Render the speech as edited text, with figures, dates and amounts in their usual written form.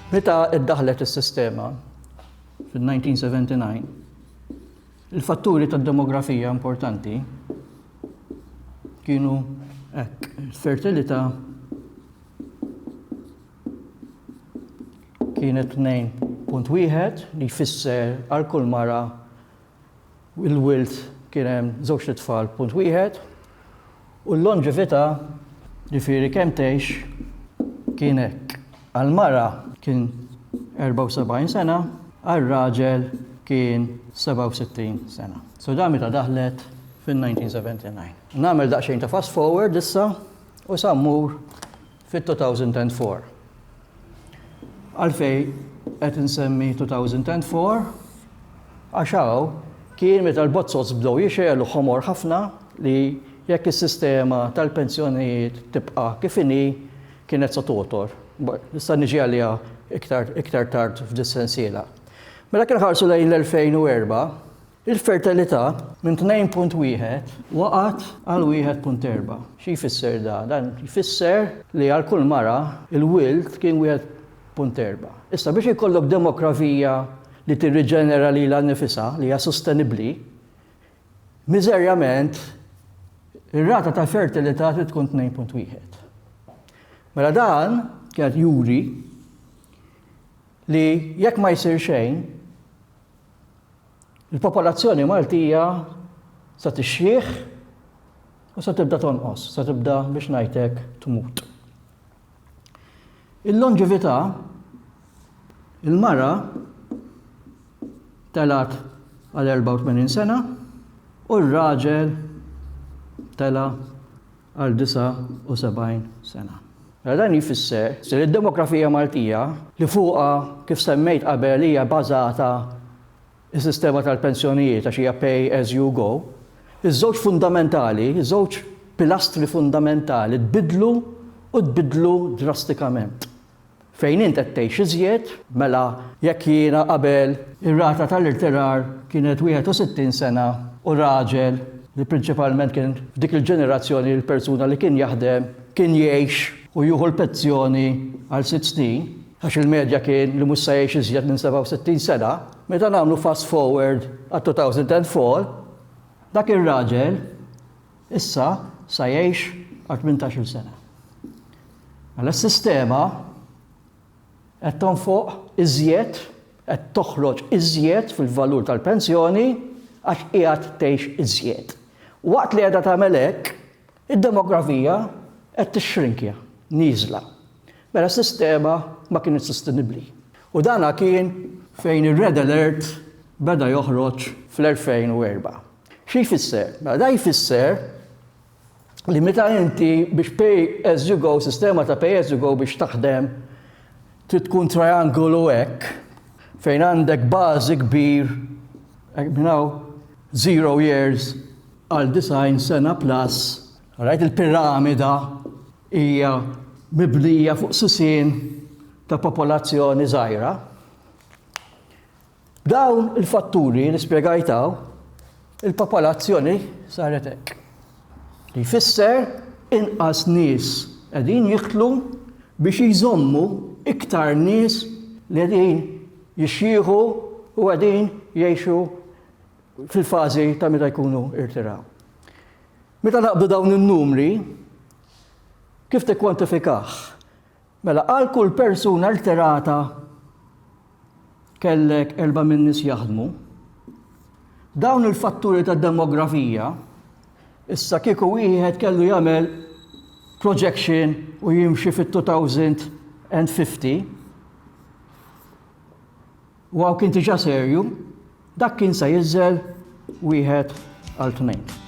Meta iddaħlet is-sistema fil-1979, il-fatturi tad-demografija importanti kienu hekk, il-fertilità kienet 2.1 li jfisser għal kull mara il-wilt kien hemm żewġ tfal 0.1 u l-longevità ġifieri kemm tgħix kien hekk. Għal-mara kien 74 sena, għal-raġel kien 67 sena. So da meta daħlet fil-1979. Nagħmel daqsxejn ta' fast forward issa u sammur fit-2004. Għalfej qed insemmi 2004 għax hawn kien meta l-bozzos bdew jixgħelu ħomor ħafna li jekk is-sistema tal-pensjonijiet tibqa' kif inhi kienet sa totor. Issa niġi għaliha iktar tard f'dis-sensiela. Mela kien ħarsu lejn l-2004, il-fertilità minn 2.1 waqgħet għal 1.4. Xi jfisser da? Dan jfisser li għal kull mara il-wilt kien 1.4. Issa biex ikollok demografija li tirriġenera lilha nnifisha li hija sostenibbli, miżerjament ir-rata ta' fertilità trid tkun 2.1. Mela dan kien juri li jekk ma jsir xejn, il-popolazzjoni Maltija sa tixjieħ u sa tibda tonqos, sa tibda biex ngħidlek tmut. Il-longevità, il-mara telat għal 84 sena u r-raġel tela għal 79 sena. Dan jfisser li d-demografija Maltija li fuqha kif semmejt qabel hija bbażata is-sistema tal-pensjonijiet għax hija pay as you go, iż-żewġ fundamentali, iż-żewġ pilastri fundamentali tbidlu drastikament. Fejn int qed tgħix iżjed, mela jekk jiena qabel ir-rata tal-irtirar kienet 61 sena u raġel li prinċipalment kien f'dik il-ġenerazzjoni l-persuna li kien jaħdem kien jgħix u juhu l-pensjoni għal 6 snin, għax il-medja kien li mhux se jgħix iżjed minn 67 sena, meta nagħmlu fast forward għal 2004, dak ir-raġel issa sa jgħix għal 18 sena. Mela s-sistema qed tonfoq iżjed, qed toħroġ iżjed fil-valur tal-pensjoni għax qiegħed tgħix iżjed. Waqt li qiegħda tagħmel hekk, id-demografija qed tixxrinkja, nieżla. Mela s-sistema ma kienx sostenibbli. U dana kien fejn ir-Red Alert beda joħroġ fl-2004. Xi jfisser? Mela da jfisser li meta inti biex pay as you go, sistema ta' pay as you go biex taħdem trid tkun triangolu hekk fejn għandek bażi kbir minnaw 0 years għal 90 sena plus. Rajt il-piramida hija mibnija fuq sisien ta' popolazzjoni żgħira. Dawn il-fatturi li spjegajtaw, il-popolazzjoni saret hekk. Li jfisser inqas nies qegħdin jitlu biex jżommu iktar nies li qegħdin jixjieħu u qegħdin jgħixu fil-fażi ta' meta jkunu irtiraw. Meta naqbdu dawn in-numri, kif tikkwantifikah? Mela għal kull persuna irtirata kellek 4 min nies jaħdmu. Dawn il-fatturi tad-demografija issa kieku wieħed kellu jagħmel projection u jimxi fit-2050 u għaw kien tiġa serju, dak kien sa jiżel 1 għal 2.